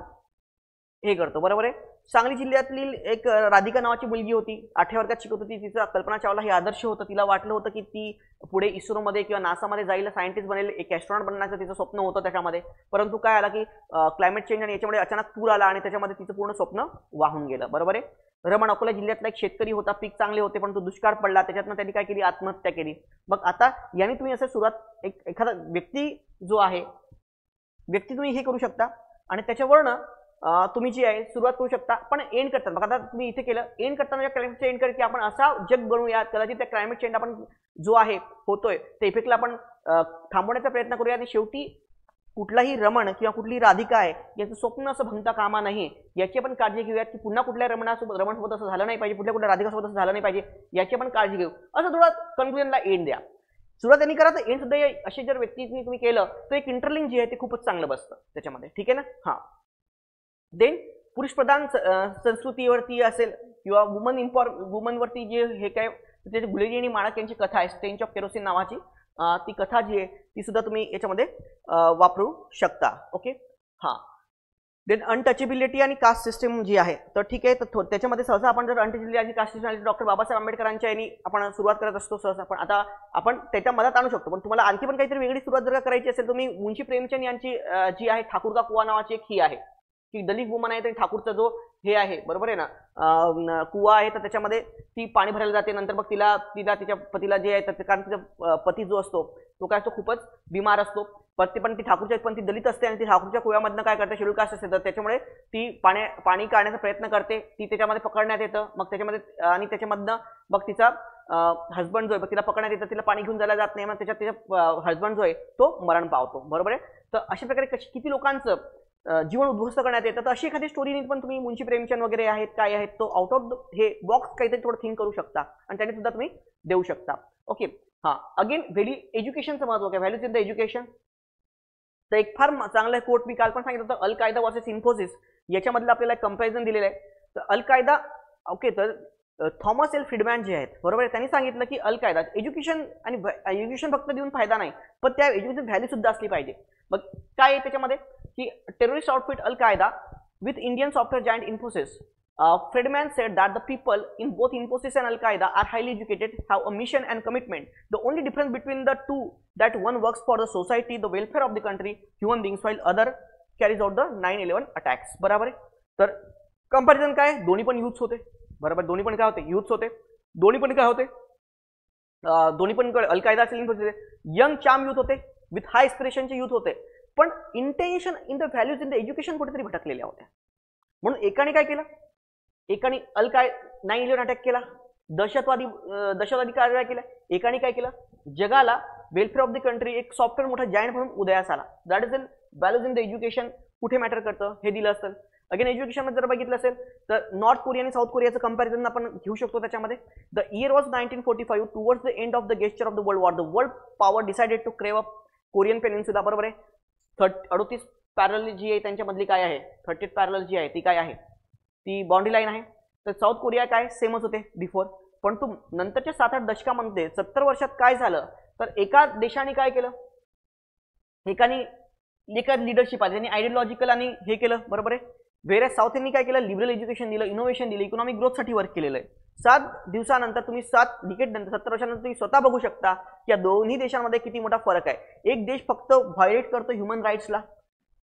A: हे करतो. बरोबर आहे. सांगली जिल्ह्यातील एक राधिका नावाची मुलगी होती, 8व्या वर्गात शिकत होती. तिचा कल्पना चावला हे आदर्श होतं. तिला वाटलं होतं की ती पुढे इस्रोमध्ये किंवा नासामध्ये जाईल, सायंटिस्ट बनेल, एक ॲस्ट्रॉनॉट बनण्याचं तिचं स्वप्न होतं त्याच्यामध्ये. परंतु काय आला की क्लायमेट चेंज आणि याच्यामुळे अचानक पूर आला आणि त्याच्यामध्ये तिचं पूर्ण स्वप्न वाहून गेलं. बरोबर आहे. रमण अकोला जिल्ह्यातला एक शेतकरी होता, पीक चांगले होते पण तो दुष्काळ पडला, त्याच्यातनं त्यांनी काय केली, आत्महत्या केली. मग आता याने तुम्ही असं सुरुवात एखादा व्यक्ती जो आहे व्यक्ती तुम्ही हे करू शकता आणि त्याच्यावरनं तुम्ही जी आहे सुरुवात करू शकता. पण एंड करतात बघा, आता तुम्ही इथे केलं एंड करताना क्लायमेट चेंज कर की आपण असा जग बनवूया, कदाचित त्या क्लायमेट चेंज आपण जो आहे होतोय त्या इफेक्टला आपण थांबवण्याचा प्रयत्न करूया आणि शेवटी कुठलाही रमण किंवा कुठली राधिका आहे याचं स्वप्न असं भंगता कामा नाही, याची पण काळजी घेऊयात की पुन्हा कुठल्या रमणसोबत असं झालं नाही पाहिजे, कुठल्या राधिकासोबत असं झालं नाही पाहिजे, याची पण काळजी घेऊ. असं थोडा कन्क्लुजनला एंड द्या. सुरुवात त्यांनी करा तर एंड सुद्धा असे जर व्यक्तींनी तुम्ही केलं तर एक इंटरलिंक जे आहे ते खूपच चांगलं बसतं त्याच्यामध्ये. ठीक आहे ना. हां, देन पुरुष प्रधान संस्कृतीवरती असेल किंवा वुमनवरती जे हे काय त्याचे गुलेरी आणि माणक यांची कथा आहे, स्टेंच ऑफ केरोसिन नावाची, ती कथा जी आहे ती सुद्धा तुम्ही याच्यामध्ये वापरू शकता. ओके. हां, देन अनटचेबिलिटी आणि कास्ट सिस्टम जी आहे तर ठीक आहे. तर त्याच्यामध्ये सहसा आपण जर अनटचेबिलिटी आणि कास्ट सिस्टम डॉक्टर बाबासाहेब आंबेडकरांच्या यांनी आपण सुरुवात करत असतो सहसा, पण आता आपण त्याच्या मदत आणू शकतो. पण तुम्हाला आणखी पण काहीतरी वेगळी सुरुवात जर करायची असेल तुम्ही मुंशी प्रेमचंद यांची जी आहे ठाकूर का कुवा नावाची एक ही आहे की दलित वुमन आहे, तर ठाकूरचा जो हे आहे बरोबर आहे ना कुवा आहे, तर त्याच्यामध्ये ती पाणी भरायला जाते. नंतर मग तिला तिच्या पतीला जे आहे तर कारण तिचा पती जो असतो तो काय असतो खूपच बिमार असतो, पण ती ठाकूरच्या पण ती दलित असते आणि ती ठाकूरच्या कुव्यामधनं काय करते शेड्यूल कास्ट असते, तर त्याच्यामुळे ती पाणी काढण्याचा प्रयत्न करते. ती त्याच्यामध्ये पकडण्यात येतं, मग त्याच्यामध्ये आणि त्याच्यामधनं मग तिचा हजबंड जो आहे तिला पकडण्यात येतं, तिला पाणी घेऊन जायला जात नाही, मग त्याच्यात तिचा हजबंड जो आहे तो मरण पावतो. बरोबर आहे. तर अशा प्रकारे किती लोकांचं जीवन उद्ध्वस्त करण्यात येतं. तर अशी एखादी स्टोरी पण तुम्ही मुंशी प्रेमचंद वगैरे आहेत काय आहेत तो आउट ऑफ हे बॉक्स काहीतरी थोडं थिंक करू शकता आणि त्याने सुद्धा तुम्ही देऊ शकता. ओके. हां, अगेन एज्युकेशनचं महत्व काय, व्हॅल्यूज इन द एज्युकेशन. तर एक फार चांगला कोट मी काल पण सांगितलं होतं, अल कायदा वर्सेस इन्फोसिस, याच्यामधलं आपल्याला कंपॅरिझन दिलेलं आहे. तर अल कायदा ओके, तर थॉमस एल फ्रीडमॅन जे आहेत बरोबर आहे त्यांनी सांगितलं की अल कायदा एज्युकेशन फक्त देऊन फायदा नाही, पण त्या एज्युकेशन व्हॅल्यू सुद्धा असली पाहिजे. मग काय आहे त्याच्यामध्ये की टेररिस्ट आउटफिट अल कायदा with Indian software giant Infosys. Friedman said that the people in both Infosys and Al-Qaeda are highly educated, have a mission and commitment. The only difference between the two that one works for the society, the welfare of the country, human beings, while other carries out the 9/11 attacks. बरोबर आहे. तर कंपॅरिझन काय, दोन्ही पण यूथ होते बरोबर, दोन्ही पण काय होते यूथ होते, दोन्ही पण काय होते दोन्ही पण अल-कायदा असेल इन्फोसिस यंग चार्म यूथ होते, विथ हाय एस्पिरेशनचे यूथ होते, पण intention in the values in the education कुठेतरी भटकलेल्या होत्या. म्हणून एकाने काय केलं, एकाने 9/11 अटॅक केला, दहशतवादी कारवाया केल्या, एकाने काय केलं जगाला वेलफेअर ऑफ द कंट्री एक सॉफ्टवेअर मोठा जायंट म्हणून उदयास आला. That is in values in the education कुठे मॅटर करतं हे दिलं असेल. अगेन एज्युकेशनमध्ये जर बघितलं असेल तर नॉर्थ कोरिया आणि साऊथ कोरियाचं कंपॅरिझन आपण घेऊ शकतो त्याच्यामध्ये. The year was 1945, towards the end of the gesture of the world war, the world power decided to carve up Korean peninsula. बरोबर आहे. 38 पॅरल जी आहे त्यांच्यामधली काय आहे, 38 पॅरल जी आहे ती काय आहे, ती बाउंड्री लाईन आहे. तर साऊथ कोरिया काय सेमच होते बिफोर, पण तू नंतरच्या 7-8 दशकामध्ये 70 वर्षात काय झालं तर एका देशाने काय केलं, एका लिडरशिप आली, त्यांनी आयडियोलॉजिकल आणि हे केलं बरोबर आहे. वेरे साऊथ यांनी काय केलं, लिबरल एज्युकेशन दिलं, इनोव्हेशन दिलं, इकॉनॉमिक ग्रोथसाठी वर्क केलेलं आहे. 7 दिवसानंतर तुम्ही 7 डिकेड नंतर 70 वर्षानंतर तुम्ही स्वतः बघू शकता की या दोन्ही देशांमध्ये किती मोठा फरक आहे. एक देश फक्त व्हायोलेट करतो ह्युमन राईट्सला,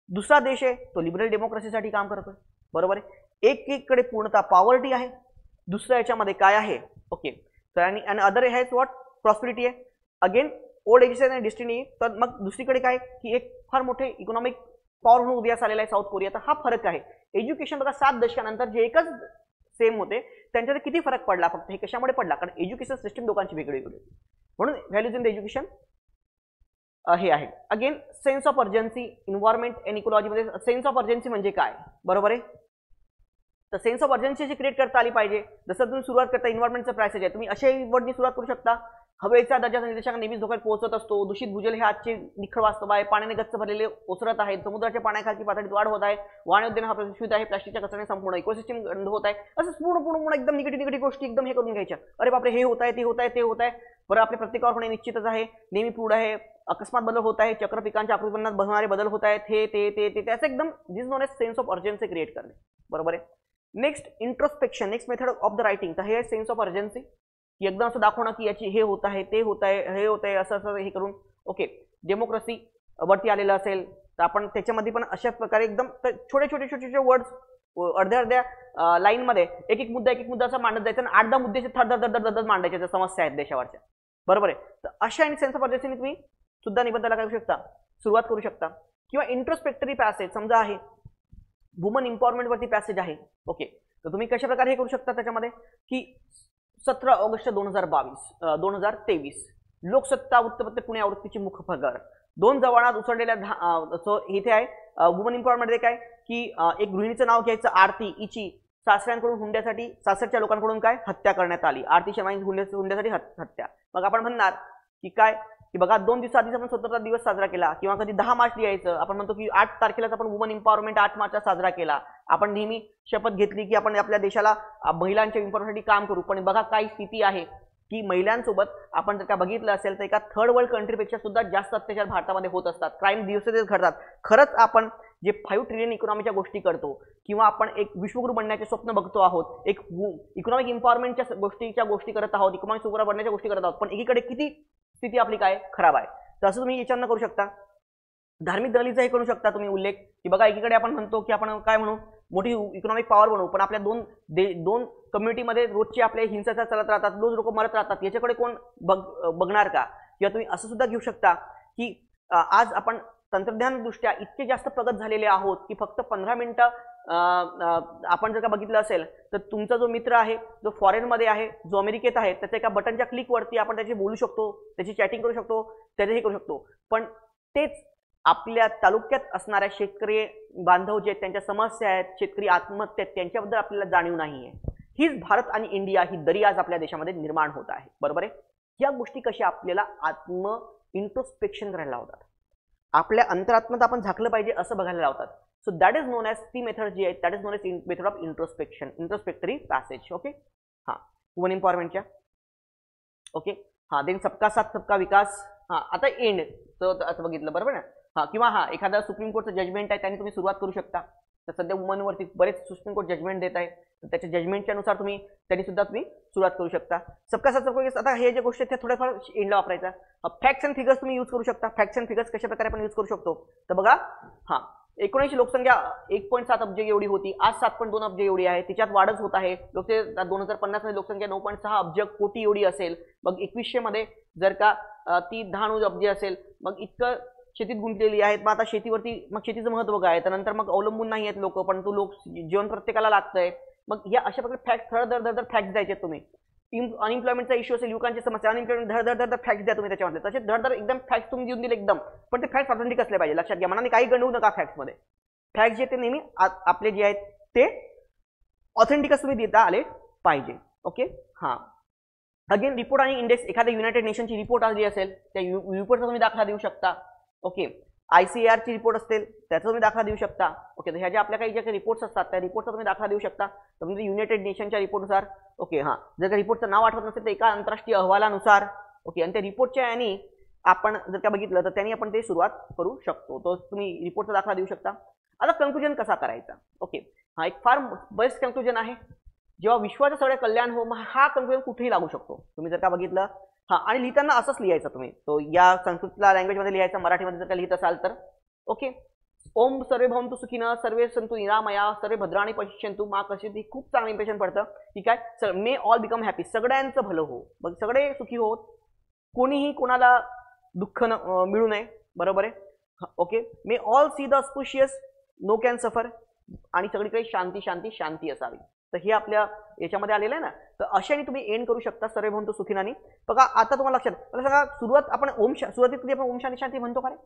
A: दुसरा देश आहे तो लिबरल डेमोक्रेसीसाठी काम करतोय बरोबर आहे. एकीकडे पूर्णतः पॉवर्टी आहे, दुसऱ्या याच्यामध्ये काय आहे ओके. तर आणि अदर हॅज व्हॉट प्रॉस्पेरिटी आहे. अगेन ओल्ड एज्युकेशन आणि डेस्टिनी. तर मग दुसरीकडे काय की एक फार मोठे इकॉनॉमिक पॉवर म्हणून उदयास आलेला आहे साऊथ कोरिया. तर हा फरक आहे. एज्युकेशन बघा 7 दशकानंतर जे एकच सेम होते त्यांच्यात किती फरक पडला, फक्त हे कशामुळे पडला, कारण एज्युकेशन सिस्टम दोघांची वेगळी होती. म्हणून व्हॅल्यूज इन द एज्युकेशन हे आहे. Again sense of urgency, environment and इकॉलॉजीमध्ये सेन्स ऑफ अर्जन्सी म्हणजे काय बरोबर आहे. तर सेन्स ऑफ अर्जन्सी क्रिएट करता आली पाहिजे. जसं तुम्ही सुरुवात करता इन्व्हायरमेंटचं प्रायसेज आहे, तुम्ही अशाही वर्डनी सुरुवात करू शकता. हवेचा दर्जाचा निर्देशांक नेहमीच धोक्यात पोहोचत असतो. दूषित भूजल हे आजचे निखळ वास्तव आहे. पाण्याने गच्च भरलेले ओसरत आहेत. समुद्राच्या पाण्याखालची पातळीत वाढ होत आहे. वाणोद्यान हा प्रदूषित आहे. प्लास्टिकच्या कचऱ्याने संपूर्ण इकोसिस्टम गंध होत आहे. असं पूर्ण एकदम निगेटिव्ह गोष्टी एकदम हे करून घ्यायच्या. अरे बापरे हे होत आहे, ते होत आहे, ते होत आहे. बरं आपल्या प्रत्येकावर होणे निश्चितच आहे. नेहमी पूड आहे, अकस्मात बदल होत आहे, चक्र पिकांच्या आकृतीपणात बनणारे बदल होत आहेत, हे ते त्याचं एकदम this known as sense of urgency create करणे बरोबर आहे. Next introspection, next method of the writing. तर हे सेन्स ऑफ अर्जन्सी की एकदम असं दाखवणं की याची हे होत आहे, ते होत आहे, हे होत आहे, असं हे करून ओके. डेमोक्रेसी वरती आलेलं असेल तर आपण त्याच्यामध्ये पण अशा प्रकारे एकदम छोटे वर्ड्स अर्ध्या लाईनमध्ये एक मुद्दा असा मांडत जायचा आणि 8-10 मुद्द्याचे थर मांडायचे ज्या समस्या आहेत देशावरच्या बरोबर आहे. तर अशा आणि सेन्स ऑफ अर्जन्सीने तुम्ही सुद्धा निबंधाला काय करू शकता, सुरुवात करू शकता. किंवा इंट्रोस्पेक्टरी पॅसेज समजा आहे, वुमन एम्पॉवरमेंट वरती पॅसेज आहे ओके. तर तुम्ही कशा प्रकारे हे करू शकता त्याच्यामध्ये की 17 ऑगस्ट 2023 लोकसत्ता वृत्तपत्र पुणे आवृत्तीची मुखपत्र, 2 जवानात उसळलेल्या सो इथे आहे वुमन एम्पॉवरमेंट मध्ये काय की एक गृहिणीचं नाव घ्यायचं आरती, हिची सासऱ्यांकडून हुंड्यासाठी सासरच्या लोकांकडून काय हत्या करण्यात आली. आरती शर्मा हुंड्यासाठी हत्या. मग आपण म्हणणार की काय की बघा 2 दिवसाआधीच आपण स्वतंत्रता दिवस साजरा केला किंवा कधी 10 मार्च लिहायचं. आपण म्हणतो की 8 तारखेलाच आपण वुमन एम्पॉवरमेंट 8 मार्चला साजरा केला. आपण नेहमी शपथ घेतली की आपण आपल्या देशाला महिलांच्या एम्पॉवरमेंटसाठी काम करू. पण बघा काही स्थिती आहे की महिलांसोबत आपण जर का बघितलं असेल तर एका थर्ड वर्ल्ड कंट्रीपेक्षा सुद्धा जास्त अत्याचार भारतामध्ये होत असतात. क्राईम दिवसेदिवस घडतात. खरंच आपण जे 5 ट्रिलियन इकॉनॉमीच्या गोष्टी करतो किंवा आपण एक विश्वगुरू बनण्याचे स्वप्न बघतो आहोत, एक इकॉनॉमिक एम्पॉवरमेंटच्या गोष्टी करत आहोत, इकॉनॉमिक सुपर बनण्याच्या गोष्टी करत आहोत, पण एकीकडे किती स्थिती आपली काय खराब आहे. तर असं तुम्ही विचार न करू शकता. धार्मिक दलीचा हे करू शकता तुम्ही उल्लेख की बघा एकीकडे आपण म्हणतो की आपण काय म्हणू मोठी इकॉनॉमिक पॉवर बनवू, पण आपल्या दोन कम्युनिटीमध्ये रोजचे आपले हिंसाचार चालत राहतात, रोज लोक मरत राहतात. याच्याकडे कोण बघणार का. किंवा तुम्ही असं सुद्धा घेऊ शकता की आज आपण तंत्रज्ञानदृष्ट्या इतके जास्त प्रगत झालेले आहोत की फक्त 15 मिनिटं आपण जर का बघितलं असेल तर तुमचा जो मित्र आहे जो फॉरेनमध्ये आहे, जो अमेरिकेत आहे, त्याच्या एका बटनच्या क्लिकवरती आपण त्याची बोलू शकतो, त्याची चॅटिंग करू शकतो, त्याचंही करू शकतो. पण तेच आपल्या तालुक्यात असणाऱ्या शेतकरी बांधव जे त्यांच्या समस्या आहेत, शेतकरी आत्महत्या आहेत, त्यांच्याबद्दल आपल्याला जाणीव नाही आहे. हीच भारत आणि इंडिया ही दरी आज आपल्या देशामध्ये निर्माण होत आहे. बरोबर आहे. या गोष्टी कशा आपल्याला इंट्रोस्पेक्शन करायला लावतात, आपल्या अंतरात्म्यात आपण झाकलं पाहिजे असं बघायला लावतात. So that is known as ती मेथड जी आहे that is known as method of introspection, introspectory passage. Okay. हां, वुमन एम्पॉवरमेंटच्या. ओके. हां, देन सबका साथ सबका विकास. हां, आता एंड असं बघितलं बरोबर ना. हां, किंवा हां एखादा सुप्रीम कोर्टचं जजमेंट आहे त्याने तुम्ही सुरुवात करू शकता. तर सध्या वुमनवरती बरेच सुप्रीम कोर्ट जजमेंट देत आहे, तर त्याच्या जजमेंटच्या नुसार त्यांनी सुद्धा तुम्ही सुरुवात करू शकता. सबका साथ सबका विकास. आता हे जे गोष्टी आहेत त्या थोड्याफार एंडला वापरायचा. फॅक्ट्स अँड फिगर्स तुम्ही यूज करू शकता. फॅक्ट्स अँड फिगर्स कशा प्रकारे आपण यूज करू शकतो तर बघा. हां, 19 लोकसंख्या 1.7 अब्ज एवढी होती, आज 7.2 अब्ज एवढी आहे. तिच्यात वाढच होत आहे. 2050 मध्ये लोकसंख्या 9.6 अब्ज कोटी एवढी असेल. मग 2100 मध्ये जर का ती 10 अब्ज असेल, मग इतकं शेतीत गुंतलेली आहेत. मग आता शेतीवरती मग शेतीचं महत्व काय, त्यानंतर मग अवलंबून नाही आहेत लोक, पण जीवन प्रत्येकाला लागतंय. मग या अशा प्रकारे फॅक्ट धड फॅक्ट द्यायचे तुम्ही. अनएम्प्लॉयमेंटचा इश्यू असेल, युवकांची समस्या, अनएम्प्लॉयमेंट धड फॅक्ट द्या तुम्ही त्याच्यामध्ये. तसे धड एकदम फॅक्ट तुम्ही देऊन दिले एकदम, पण ते फॅक्ट ऑथेंटिक असले पाहिजे. लक्षात घ्या, मनाने काही गंडवू नका. फॅक्टमध्ये फॅक्ट जे ते नेहमी आपले जे आहेत ते ऑथेंटिकच तुम्ही देता आले पाहिजे. ओके. हां, अगेन रिपोर्ट आणि इंडेक्स. एखाद्या युनायटेड नेशनची रिपोर्ट आली असेल त्या रिपोर्टचा तुम्ही दाखला देऊ शकता. ओके. ICAR ची रिपोर्ट असतील त्याचा तुम्ही दाखला देऊ शकता. ओके. तर ह्या ज्या आपल्या काही ज्या रिपोर्ट्स असतात त्या रिपोर्टचा तुम्ही दाखला देऊ शकता. तर म्हणजे युनायटेड नेशनच्या रिपोर्टनुसार. ओके. हां, जर का रिपोर्टचं नाव आठवत नसेल तर एका आंतरराष्ट्रीय अहवालानुसार. ओके. आणि त्या रिपोर्टच्या यानी आपण जर का बघितलं तर त्यांनी आपण ते सुरुवात करू शकतो. तो तुम्ही रिपोर्टचा दाखला देऊ शकता. आता कन्क्लुजन कसा करायचा. ओके. हा एक फार बेस्ट कन्क्लुजन आहे. जेव्हा विश्वाचं सगळे कल्याण हो, मग हा कन्क्लुजन कुठेही लागू शकतो. तुम्ही जर का बघितलं. हां, आणि लिहिताना असंच लिहायचं तुम्ही. तो या संस्कृतला लँग्वेजमध्ये लिहायचं, मराठीमध्ये जर का लिहित असाल तर. ओके. ओम सर्वे भवन्तु सुखिनः, सर्वे सन्तु निरामया, सर्वे भद्राणि पश्यन्तु मा कश्चित्. खूप चांगलं इम्प्रेशन पडतं की काय मे ऑल बिकम हॅपी, सगळ्यांचं भलं हो, मग सगळे सुखी होत, कोणीही कोणाला दुःख मिळू नये. बरोबर आहे. Okay. May all see the auspicious, no can suffer, आणि सगळीकडे शांती शांती शांती असावी. तर हे आपल्या याच्यामध्ये आलेलं आहे ना. तर अशाने तुम्ही एंड करू शकता सर्वे भवन्तु सुखिनानी. बघा आता तुम्हाला लक्षात मला सांगा, सुरुवात आपण सुरुवातीत कधी आपण ओम शांती शांती म्हणतो का रे.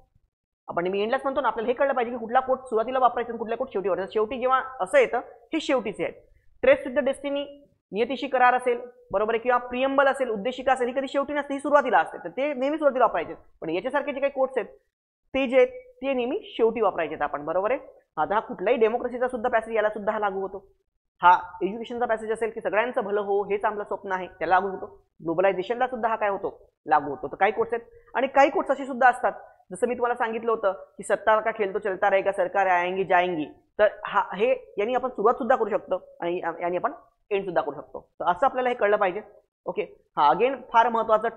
A: आपण नेहमी एंडलाच म्हणतो ना. आपल्याला हे कळलं पाहिजे की कुठला कोट सुरुवातीला वापरायचा आणि कुठला कोट शेवटी वापरायचा. शेवटी जेव्हा असं येतं हे शेवटीचे आहेत. ट्रेस विथ द डेस्टिनी, नियतीशी करार असेल, बरोबर आहे, किंवा प्रियम्बल असेल, उद्देशिका असेल, ही कधी शेवटी नसते, ही सुरुवातीला असते. तर ते नेहमी सुरुवातीला वापरायचे. पण याच्यासारखे जे काही कोट्स आहेत ते जे आहेत ते नेहमी शेवटी वापरायचे आपण. बरोबर आहे. आता हा कुठलाही डेमोक्रेसीचा सुद्धा पॅसेज याला सुद्धा हा लागू होतो. हा एज्युकेशनचा पॅसेज असेल की सगळ्यांचं भलं हो हेच आपलं स्वप्न आहे, त्याला लागू होतो. ग्लोबलायझेशनला सुद्धा हा काय होतो, लागू होतो. तर काही कोट्स आहेत. आणि काही कोट्स असे सुद्धा असतात, जसं मी तुम्हाला सांगितलं होतं की सत्ता का खेळ तो चलता रहेगा, सरकार आएंगी जाएंगी. तर हा हे यांनी आपण सुरुवात सुद्धा करू शकतो आणि यांनी आपण एंड सुद्धा करू शकतो. तर असं आपल्याला हे कळलं पाहिजे. ओके. हा अगेन फार महत्वाचं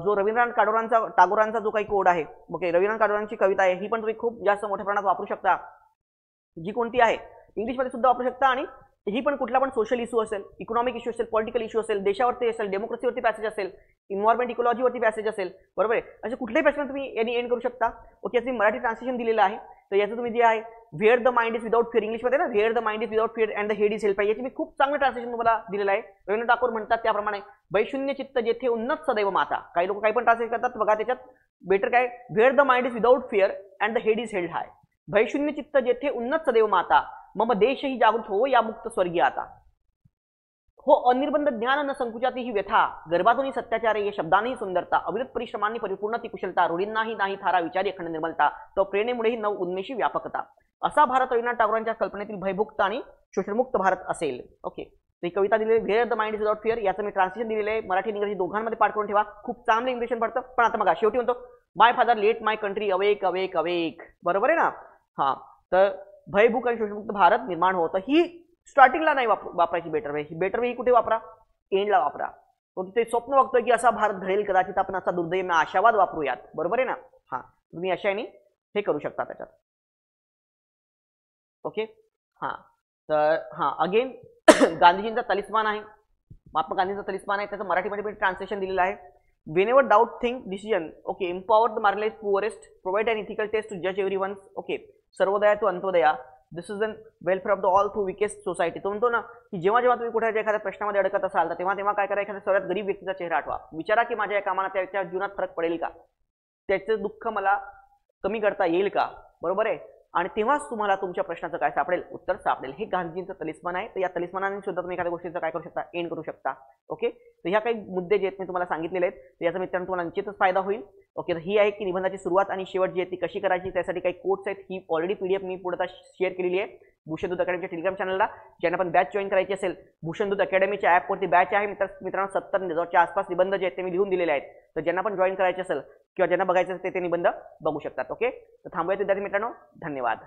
A: जो रवींद्रनाथ टागोरांचा जो काही कोड आहे. ओके. रवींद्रनाथ टागोरांची कविता आहे, ही पण तुम्ही खूप जास्त मोठ्या प्रमाणात वापरू शकता. जी कोणती आहे इंग्लिशमध्ये सुद्धा वापरू शकता. आणि ही पण कुठला पण सोशल इश्यू असेल, इकॉनॉमिक इश्यू असेल, पॉलिटिकल इश्यू असेल, देशावरती असेल, डेमोक्रेसीवरती पॅसेज असेल, इन्व्हायरमेंट इकॉलॉजीवरती पॅसेज असेल, बरोबर आहे. असे कुठल्याही पॅसेज तुम्ही यांनी एंड करू शकता. ओके. याचं मराठी ट्रान्सलेशन दिलेलं आहे. तर याचं तुम्ही जे आहे where the mind is without fear, इंग्लिशमध्ये ना where the mind is without fear and the head is help, याची मी खूप चांगलं ट्रान्सलेशन तुम्हाला दिलेलं आहे. रवींद्रनाथ टागोर म्हणतात त्याप्रमाणे वैशून्य चित्त जेथे उन्नत सदैव माता. काही लोक काही पण ट्रान्सलेट करतात बघा, त्याच्यात बेटर काय, where the mind is without fear and the head is held high. भयशून्य चित्त जेथे उन्नत सदैव माता, मम देश ही जागृत हो या मुक्त स्वर्गीय आता. हो अनिर्बंध ज्ञान न संकुचाती ही व्यथा, गर्भातूनही सत्याचारे ये शब्दांनी सुंदरता, अविरत परिश्रमांनी परिपूर्ण ती कुशलता, रूढींनाही नाही थारा विचारी अखंड निर्मलता, तो प्रेरणेमुळेही नव उन्मेषी व्यापकता. असा भारत रवींद्रनाथ टागोरांच्या कल्पनेतील भयमुक्त आणि शोषणमुक्त भारत असेल. ओके, ही कविता दिलेली where the mind is without fear, याचं मी ट्रान्सलेशन दिलेलं आहे, मराठी इंग्रजी दोघांमध्ये पाठ करून ठेवा, खूप चांगलं इंग्लिशन पडतं. पण आता मग शेवटी म्हणतो my father let my country awake awake awake, बरोबर आहे ना. हा, तर भयभूक आणि शोषणमुक्त भारत निर्माण होतं. ही स्टार्टिंगला नाही वापरायची बेटर वे. ही बेटर वे ही कुठे वापरा, एंडला वापरा. तो तिथे स्वप्न बघतोय की असा भारत घडेल कदाचित, आपण असा दुर्दैवी आशावाद वापरूयात, बरोबर आहे ना. हा, तुम्ही अशाने हे करू शकता त्याच्यात. ओके, हा, तर हा अगेन गांधीजींचा तलिस्मान आहे, महात्मा गांधींचा तलिस्मान आहे, त्याचं मराठीमध्ये पण ट्रान्सलेशन दिलेलं आहे. Whenever doubt, think decision. Okay, empower the marginalized, poorest, provide an ethical test to judge everyone. Okay, Sarvodaya to Antyodaya. This is an welfare of the all through weakest society. तो म्हणतो ना की जेव्हा जेव्हा तुम्ही कुठे एखाद्या प्रश्नामध्ये अडकत असाल तर तेव्हा तेव्हा काय करा, एखाद्या सर्वात गरीब व्यक्तीचा चेहरा आठवा, विचारा की माझ्या या कामाला त्याच्या जीवनात फरक पडेल का, त्याचं दुःख मला कमी करता येईल का, बरोबर आहे. आणि तेव्हाच तुम्हाला तुमच्या प्रश्नाचं काय सापडेल, उत्तर सापडेल. हे गांधीजींचं तलिस्मान आहे. तर या तलिस्मानाने सुद्धा तुम्ही एखाद्या गोष्टीचं काय करू शकता, एंड करू शकता. ओके, तर ह्या काही मुद्दे जे आहेत मी तुम्हाला सांगितलेले आहेत, तर याचा मित्रांनो तुम्हाला निश्चितच फायदा होईल. ओके, तर ही आहे की निबंधाची सुरुवात आणि शेवट जी आहे ती कशी करायची, त्यासाठी काही कोड्स आहेत. ही ऑलरेडी PDF मी पुढे शेअर केलेली आहे भूषणदूत अकॅडमीच्या टेलिग्राम चॅनलला. ज्यांना पण बॅच जॉईन करायची असेल, भूषणदूत अकॅडमीच्या ॲपवरती बॅच आहे मित्रांनो. 70,000च्या आसपास निबंध जे आहेत ते मी लिहून दिलेले आहेत. तर ज्यांना पण जॉईन करायचे असेल किंवा ज्यांना बघायचं असेल ते निबंध बघू शकतात. ओके, तर थांबूयात विद्यार्थी मित्रांनो, धन्यवाद.